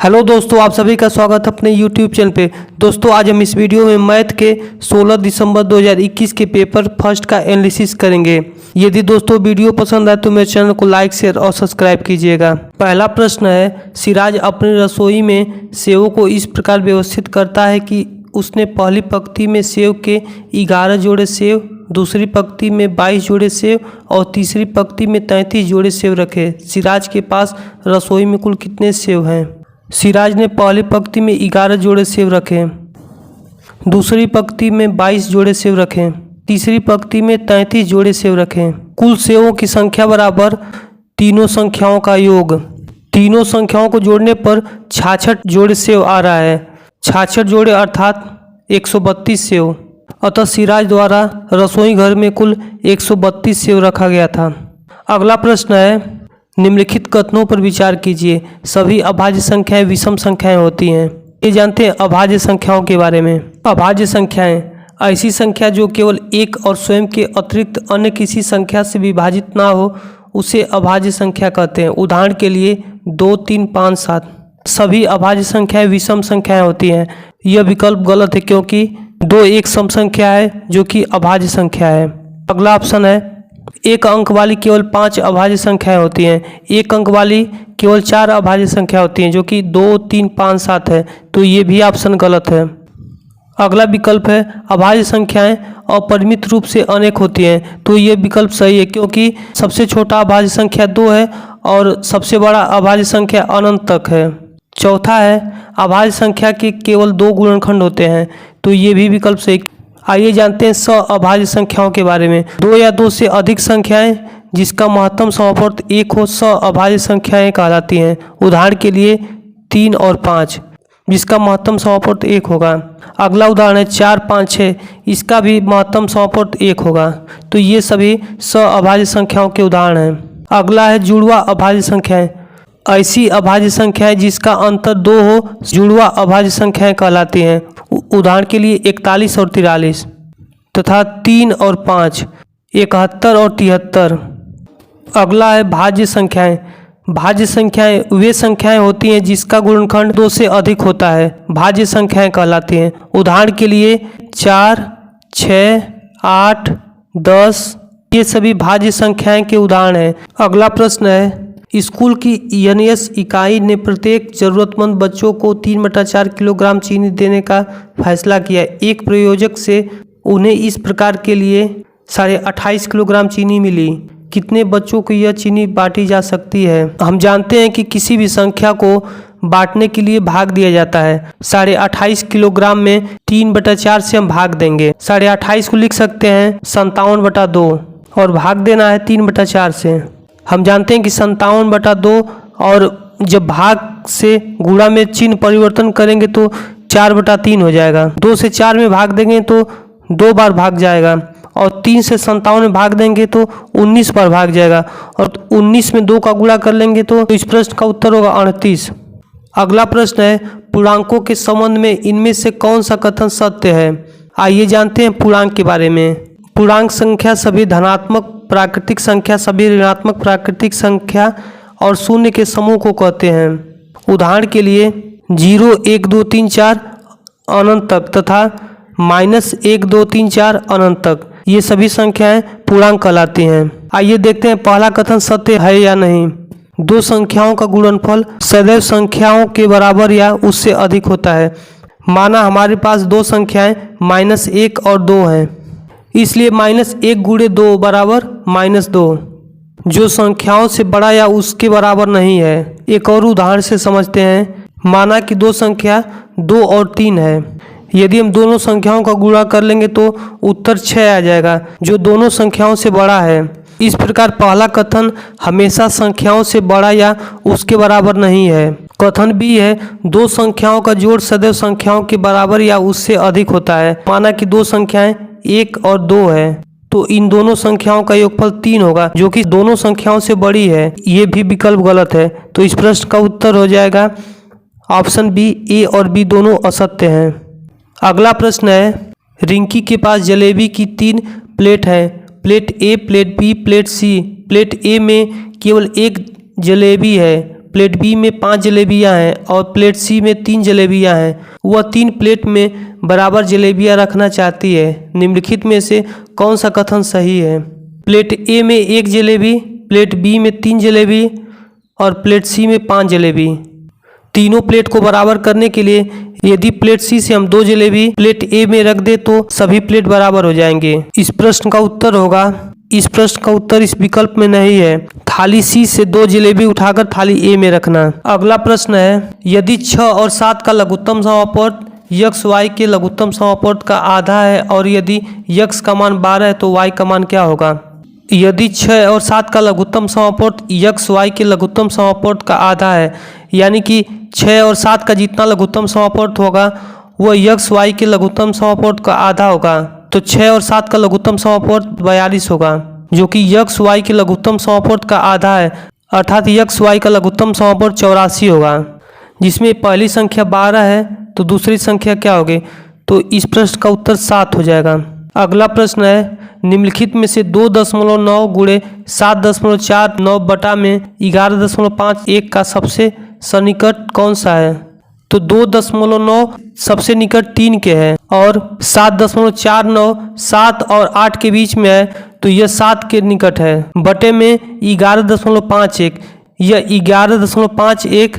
Hello दोस्तों, आप सभी का स्वागत है अपने यूट्यूब चैनल पे। दोस्तों आज हम इस वीडियो में मैथ के 16 दिसंबर 2021 के पेपर फर्स्ट का एनालिसिस करेंगे। यदि दोस्तों वीडियो पसंद आए तो मेरे चैनल को लाइक शेयर और सब्सक्राइब कीजिएगा। पहला प्रश्न है, सिराज अपनी रसोई में सेवों को इस प्रकार व्यवस्थित करता है कि उसने पहली पंक्ति में सेव के 11 जोड़े सेव, दूसरी पंक्ति में 22 जोड़े सेव और तीसरी पंक्ति में 33 जोड़े सेव रखे। सिराज के पास रसोई में कुल कितने सेव हैं? सिराज ने पहली पंक्ति में 11 जोड़े सेव रखे, दूसरी पंक्ति में 22 जोड़े सेव रखे, तीसरी पंक्ति में 33 जोड़े सेव रखे। कुल सेवों की संख्या बराबर तीनों संख्याओं का योग। तीनों संख्याओं को जोड़ने पर 66 जोड़े सेव आ रहा है। 66 जोड़े अर्थात 132 सेव। अतः सिराज द्वारा रसोई घर में कुल 132 सेव रखा गया था। अगला प्रश्न है, निम्नलिखित कथनों पर विचार कीजिए। सभी अभाज्य संख्याएं विषम संख्याएं होती हैं। ये जानते हैं अभाज्य संख्याओं के बारे में। अभाज्य संख्याएं ऐसी संख्या जो केवल एक और स्वयं के अतिरिक्त अन्य किसी संख्या से विभाजित ना हो उसे अभाज्य संख्या कहते हैं। उदाहरण के लिए 2, 3, 5, 7। सभी अभाज्य संख्याएं विषम संख्याएं होती हैं। यह विकल्प गलत है क्योंकि 2 एक सम संख्या है जो कि अभाज्य संख्या है। अगला ऑप्शन है, एक अंक वाली केवल 5 अभाज्य संख्याएं होती हैं। एक अंक वाली केवल 4 अभाज्य संख्या होती हैं जो कि 2, 3, 5, 7 है। तो ये भी ऑप्शन गलत है। अगला विकल्प है, अभाज्य संख्याएं अपरिमित रूप से अनेक होती हैं। तो ये विकल्प सही है क्योंकि सबसे छोटा अभाज्य संख्या 2 है और सबसे बड़ा अभाज्य संख्या अनंत तक है। चौथा है, अभाज्य संख्या के केवल 2 गुणनखंड होते हैं। तो ये भी विकल्प सही। आइए जानते हैं अभाज्य संख्याओं के बारे में। 2 या 2 से अधिक संख्याएं जिसका महत्तम समापवर्त 1 हो अभाज्य संख्याएं कहलाती हैं। उदाहरण के लिए 3 और 5 जिसका महत्तम समापवर्त 1 होगा। अगला उदाहरण है 4, 5, 6, इसका भी महत्तम समापवर्त 1 होगा। तो ये सभी अभाज्य संख्याओं के उदाहरण हैं। अगला है जुड़वा अभाज्य संख्याएं। ऐसी अभाज्य संख्याएं जिसका अंतर 2 हो जुड़वा अभाज्य संख्याएं कहलाती हैं। उदाहरण के लिए 41 और 43 तथा 3 और 5, 71 और 73। अगला है भाज्य संख्याएं। भाज्य संख्याएं वे संख्याएं होती हैं जिसका गुणनखंड 2 से अधिक होता है, भाज्य संख्याएं कहलाती हैं। उदाहरण के लिए 4, 6, 8, 10 ये सभी भाज्य संख्याएं के उदाहरण हैं। अगला प्रश्न है, स्कूल की एनएस इकाई ने प्रत्येक जरूरतमंद बच्चों को 3/4 किलोग्राम चीनी देने का फैसला किया। एक प्रयोजक से उन्हें इस प्रकार के लिए 28.5 किलोग्राम चीनी मिली। कितने बच्चों को यह चीनी बांटी जा सकती है? हम जानते हैं कि किसी भी संख्या को बांटने के लिए भाग दिया जाता है। 28.5 किलोग्राम में 3/4 से हम भाग देंगे। 28.5 को लिख सकते हैं 57/2 और भाग देना है 3/4 से। हम जानते हैं कि 57/2 और जब भाग से गुणा में चिन्ह परिवर्तन करेंगे तो 4/3 हो जाएगा। 2 से 4 में भाग देंगे तो 2 बार भाग जाएगा और 3 से 57 में भाग देंगे तो 19 बार भाग जाएगा और 19 में 2 का गुणा कर लेंगे तो इस प्रश्न का उत्तर होगा 38। अगला प्रश्न है, पूर्णांकों के संबंध में इनमें से कौन सा कथन सत्य है? आइए जानते हैं पूर्णांक के बारे में। पूर्णांक संख्या सभी धनात्मक प्राकृतिक संख्या, सभी ऋणात्मक प्राकृतिक संख्या और शून्य के समूह को कहते हैं। उदाहरण के लिए 0, 1, 2, 3, 4 अनंत तक तथा -1, 2, 3, 4 अनंत तक ये सभी संख्याएं पूर्णांक कहलाती हैं। आइए देखते हैं पहला कथन सत्य है या नहीं। 2 संख्याओं का गुणनफल सदैव संख्याओं के बराबर या उससे अधिक होता है। माना हमारे पास 2 संख्याएं -1 और 2 हैं, इसलिए -1 × 2 बराबर -2 जो संख्याओं से बड़ा या उसके बराबर नहीं है। एक और उदाहरण से समझते हैं। माना कि 2 संख्या 2 और 3 है। यदि हम दोनों संख्याओं का गुणा कर लेंगे तो उत्तर 6 आ जाएगा जो दोनों संख्याओं से बड़ा है। इस प्रकार पहला कथन हमेशा संख्याओं से बड़ा या उसके बराबर नहीं है। कथन बी है, 2 संख्याओं का जोड़ सदैव संख्याओं के बराबर या उससे अधिक होता है। माना कि 2 संख्याएं 1 और 2 है तो इन दोनों संख्याओं का योगफल 3 होगा जो कि दोनों संख्याओं से बड़ी है। ये भी विकल्प गलत है। तो इस प्रश्न का उत्तर हो जाएगा ऑप्शन बी, ए और बी दोनों असत्य हैं। अगला प्रश्न है, रिंकी के पास जलेबी की 3 प्लेट हैं। प्लेट ए, प्लेट बी, प्लेट सी। प्लेट ए में केवल 1 जलेबी है, प्लेट बी में 5 जलेबियां हैं और प्लेट सी में 3 जलेबियां हैं। वह 3 प्लेट में बराबर जलेबियां रखना चाहती है। निम्नलिखित में से कौन सा कथन सही है? प्लेट ए में 1 जलेबी, प्लेट बी में 3 जलेबी और प्लेट सी में 5 जलेबी। तीनों प्लेट को बराबर करने के लिए यदि प्लेट सी से हम 2 जलेबी प्लेट ए में रख दे तो सभी प्लेट बराबर हो जाएंगे। इस प्रश्न का उत्तर होगा, इस प्रश्न का उत्तर इस विकल्प में नहीं है। थाली सी से 2 जलेबी उठाकर थाली ए में रखना। अगला प्रश्न है, यदि 6 और 7 का लघुत्तम समापवर्त यक्स वाई के लघुत्तम समापवर्त का आधा है और यदि यक्स का मान 12 है तो वाई का मान क्या होगा? यदि 6 और 7 का लघुत्तम समापवर्त यक्स वाई के लघुत्तम समापवर्त का आधा है, यानी कि 6 और 7 का जितना लघुत्तम समापवर्त होगा वह यक्स वाई के लघुत्तम समापवर्त का आधा होगा। तो 6 और 7 का लघुत्तम समापवर्त 42 होगा, जो कि यक्स वाई के लघुत्तम समापवर्त का आधा है, अर्थात यक्स वाई का लघुत्तम समापवर्त 84 होगा। जिसमें पहली संख्या 12 है तो दूसरी संख्या क्या होगी? तो इस प्रश्न का उत्तर 7 हो जाएगा। अगला प्रश्न है, निम्नलिखित में से 2.9 गुणे 7.49 बटा में 11.51 का सबसे सन्निकट कौन सा है? तो 2.9 सबसे निकट 3 के है और 7.49 7 और 8 के बीच में है तो यह 7 के निकट है। बटे में 11.51, यह 11.51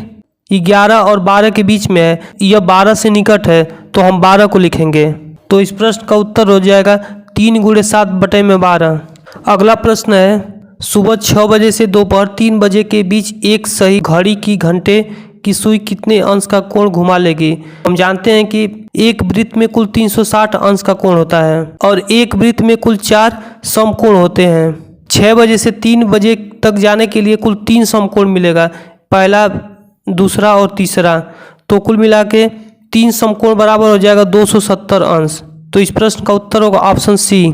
11 और 12 के बीच में है, यह 12 से निकट है तो हम 12 को लिखेंगे। तो इस प्रश्न का उत्तर हो जाएगा 3 गुणे 7 बटे में 12। अगला प्रश्न है, सुबह 6 बजे से दोपहर 3 बजे के बीच एक सही घड़ी की घंटे की सुई कितने अंश का कोण घुमा लेगी? हम जानते हैं कि एक वृत्त में कुल 360 अंश का कोण होता है और एक वृत्त में कुल 4 समकोण होते हैं। 6 बजे से 3 बजे तक जाने के लिए कुल 3 समकोण मिलेगा, पहला, दूसरा और तीसरा। तो कुल मिला के 3 समकोण बराबर हो जाएगा 270 अंश। तो इस प्रश्न का उत्तर होगा ऑप्शन सी।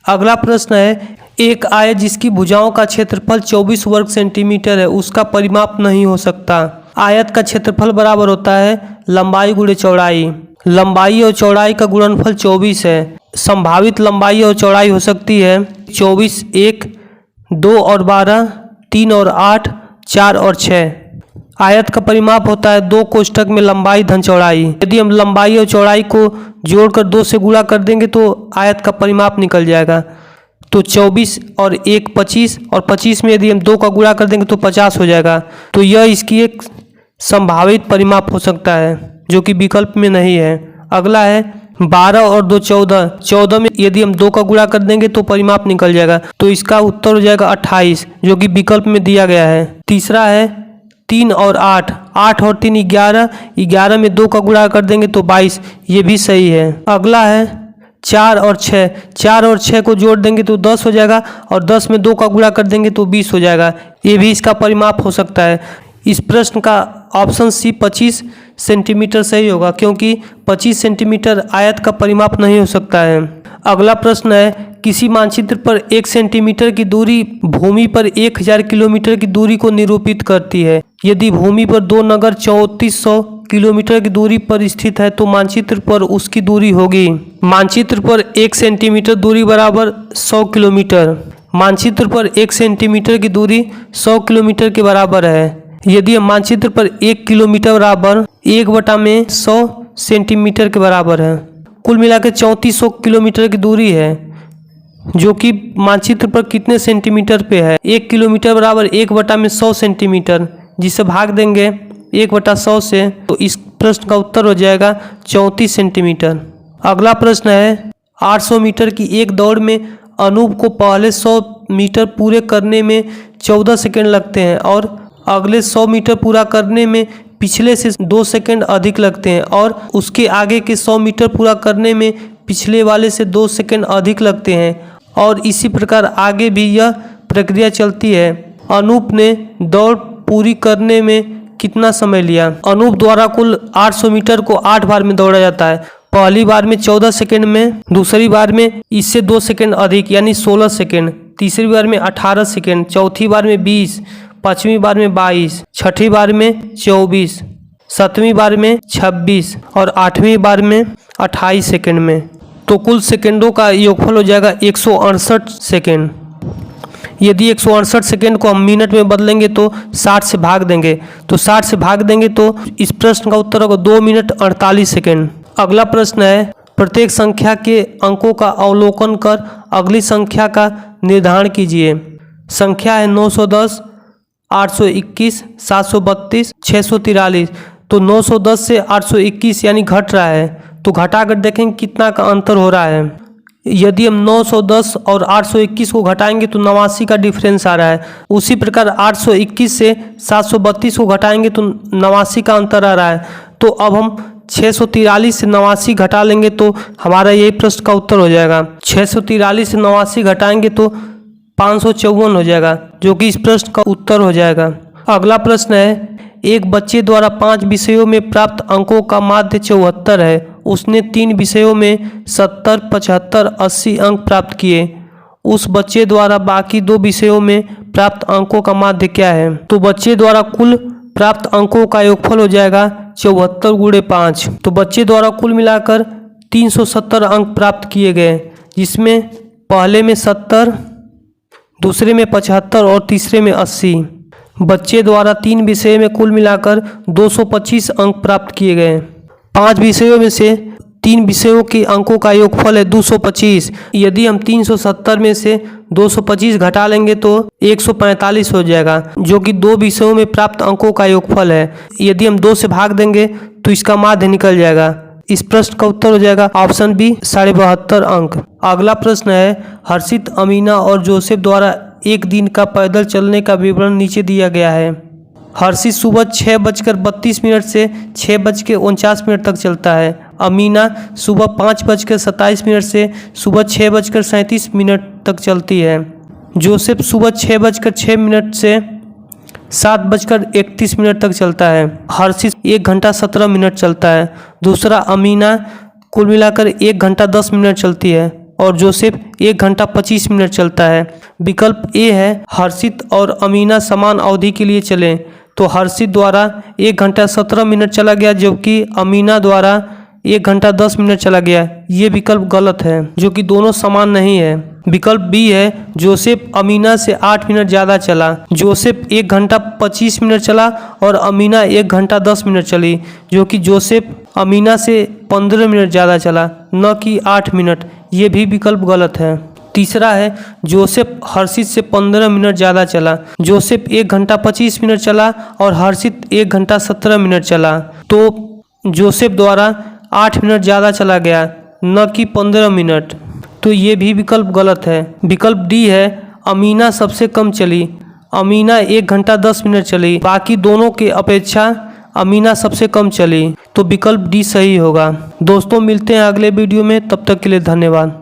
अगला प्रश्न है, एक आयत जिसकी भुजाओं का क्षेत्रफल 24 वर्ग सेंटीमीटर है उसका परिमाप नहीं हो सकता। आयत का क्षेत्रफल बराबर होता है लंबाई गुणे चौड़ाई। लंबाई और चौड़ाई का गुणनफल 24 है। संभावित लंबाई और चौड़ाई हो सकती है 24, 1, 2 और 12, 3 और 8, 4 और 6। आयत का परिमाप होता है 2 कोष्ठक में लंबाई धन चौड़ाई। यदि हम लंबाई और चौड़ाई को जोड़कर 2 से गुणा कर देंगे तो आयत का परिमाप निकल जाएगा। तो 24 और 1 25 और 25 में यदि हम 2 का गुणा कर देंगे तो 50 हो जाएगा। तो यह इसकी एक संभावित परिमाप हो सकता है जो कि विकल्प में नहीं है। अगला है 12 और 2 14। 14 में यदि हम 2 का गुणा कर देंगे तो परिमाप निकल जाएगा। तो इसका उत्तर हो जाएगा 28 जो कि विकल्प में दिया गया है। तीसरा है 3 और 8। 8 और 3 11। 11 में 2 का गुणा कर देंगे तो 22, ये भी सही है। अगला है 4 और 6। 4 और 6 को जोड़ देंगे तो 10 हो जाएगा और 10 में 2 का गुणा कर देंगे तो 20 हो जाएगा, ये भी इसका परिमाप हो सकता है। इस प्रश्न का ऑप्शन सी 25 सेंटीमीटर सही होगा, क्योंकि 25 सेंटीमीटर आयत का परिमाप नहीं हो सकता है। अगला प्रश्न है, किसी मानचित्र पर 1 सेंटीमीटर की दूरी भूमि पर 1000 किलोमीटर की दूरी को निरूपित करती है। यदि भूमि पर 2 नगर 3400 किलोमीटर की दूरी पर स्थित है तो मानचित्र पर उसकी दूरी होगी। मानचित्र पर 1 सेंटीमीटर दूरी बराबर 100 किलोमीटर। मानचित्र पर 1 सेंटीमीटर की दूरी 100 किलोमीटर के बराबर है। यदि हम मानचित्र पर 1 किलोमीटर बराबर 1/100 सेंटीमीटर के बराबर है, कुल मिलाकर 3400 किलोमीटर की दूरी है, जो कि मानचित्र पर कितने सेंटीमीटर पे है? 1 किलोमीटर बराबर 1/100 सेंटीमीटर, जिसे भाग देंगे 1/100 से, तो इस प्रश्न का उत्तर हो जाएगा 34 सेंटीमीटर। अगला प्रश्न है, 800 मीटर की एक दौड़ में अनूप को पहले 100 मीटर पूरे करने में 14 सेकंड लगते हैं और अगले 100 मीटर पूरा करने में पिछले से 2 सेकंड अधिक लगते हैं और उसके आगे के 100 मीटर पूरा करने में पिछले वाले से 2 सेकंड अधिक लगते हैं और इसी प्रकार आगे भी यह प्रक्रिया चलती है। अनूप ने दौड़ पूरी करने में कितना समय लिया? अनूप द्वारा कुल 800 मीटर को 8 बार में दौड़ा जाता है। पहली बार में 14 सेकंड में, दूसरी बार में इससे 2 सेकंड अधिक यानी 16 सेकंड, तीसरी बार में 18 सेकंड, चौथी बार में 20, पाँचवीं बार में 22, छठी बार में 24, सातवीं बार में 26 और 8वीं बार में 28 सेकंड में। तो कुल सेकंडों का योगफल हो जाएगा 168 सेकंड। यदि 168 सेकेंड को हम मिनट में बदलेंगे तो 60 से भाग देंगे, तो 60 से भाग देंगे तो इस प्रश्न का उत्तर होगा 2 मिनट 48 सेकेंड। अगला प्रश्न है, प्रत्येक संख्या के अंकों का अवलोकन कर अगली संख्या का निर्धारण कीजिए। संख्या है 910, 821, 732, 643। तो 910 से 821 यानी घट रहा है, तो घटा कर देखेंगे कितना का अंतर हो रहा है। यदि हम 910 और 821 को घटाएंगे तो 89 का डिफरेंस आ रहा है। उसी प्रकार 821 से 732 को घटाएंगे तो 89 का अंतर आ रहा है। तो अब हम 643 से 89 घटा लेंगे तो हमारा यही प्रश्न का उत्तर हो जाएगा। 643 से 89 घटाएंगे तो 554 हो जाएगा, जो कि इस प्रश्न का उत्तर हो जाएगा। अगला प्रश्न है, एक बच्चे द्वारा 5 विषयों में प्राप्त अंकों का माध्य 74 है। उसने 3 विषयों में 70, 75, 80 अंक प्राप्त किए। उस बच्चे द्वारा बाकी 2 विषयों में प्राप्त अंकों का माध्य क्या है? तो बच्चे द्वारा कुल प्राप्त अंकों का योगफल हो जाएगा 74 गुणे 5। तो बच्चे द्वारा कुल मिलाकर 370 अंक प्राप्त किए गए, जिसमें पहले में 70, दूसरे में 75 और तीसरे में 80। बच्चे द्वारा 3 विषय में कुल मिलाकर 225 अंक प्राप्त किए गए। 5 विषयों में से 3 विषयों के अंकों का योगफल है 225। यदि हम 370 में से 225 घटा लेंगे तो 145 हो जाएगा, जो कि 2 विषयों में प्राप्त अंकों का योगफल है। यदि हम 2 से भाग देंगे तो इसका माध्य निकल जाएगा। इस प्रश्न का उत्तर हो जाएगा ऑप्शन बी 72.5 अंक। अगला प्रश्न है, हर्षित, अमीना और जोसेफ द्वारा एक दिन का पैदल चलने का विवरण नीचे दिया गया है। हर्षित सुबह 6:32 से 6:49 तक चलता है। अमीना सुबह 5:27 से सुबह 6:37 तक चलती है। जोसेफ सुबह 6:06 से 7:31 तक चलता है। हर्षित 1 घंटा 17 मिनट चलता है। दूसरा अमीना कुल मिलाकर 1 घंटा 10 मिनट चलती है और जोसेफ 1 घंटा 25 मिनट चलता है। विकल्प ए है, हर्षित और अमीना समान अवधि के लिए चलें। तो हर्षित द्वारा 1 घंटा 17 मिनट चला गया, जबकि अमीना द्वारा 1 घंटा 10 मिनट चला गया। ये विकल्प गलत है, जो कि दोनों समान नहीं है। विकल्प बी है, जोसेफ अमीना से 8 मिनट ज़्यादा चला। जोसेफ 1 घंटा 25 मिनट चला और अमीना 1 घंटा 10 मिनट चली, जो कि जोसेफ अमीना से 15 मिनट ज़्यादा चला, न कि 8 मिनट। ये भी विकल्प गलत है। तीसरा है, जोसेफ हर्षित से 15 मिनट ज़्यादा चला। जोसेफ 1 घंटा 25 मिनट चला और हर्षित 1 घंटा 17 मिनट चला, तो जोसेफ द्वारा 8 मिनट ज़्यादा चला गया, न कि 15 मिनट। तो ये भी विकल्प गलत है। विकल्प डी है, अमीना सबसे कम चली। अमीना 1 घंटा 10 मिनट चली, बाकी दोनों के अपेक्षा अमीना सबसे कम चली। तो विकल्प डी सही होगा। दोस्तों, मिलते हैं अगले वीडियो में, तब तक के लिए धन्यवाद।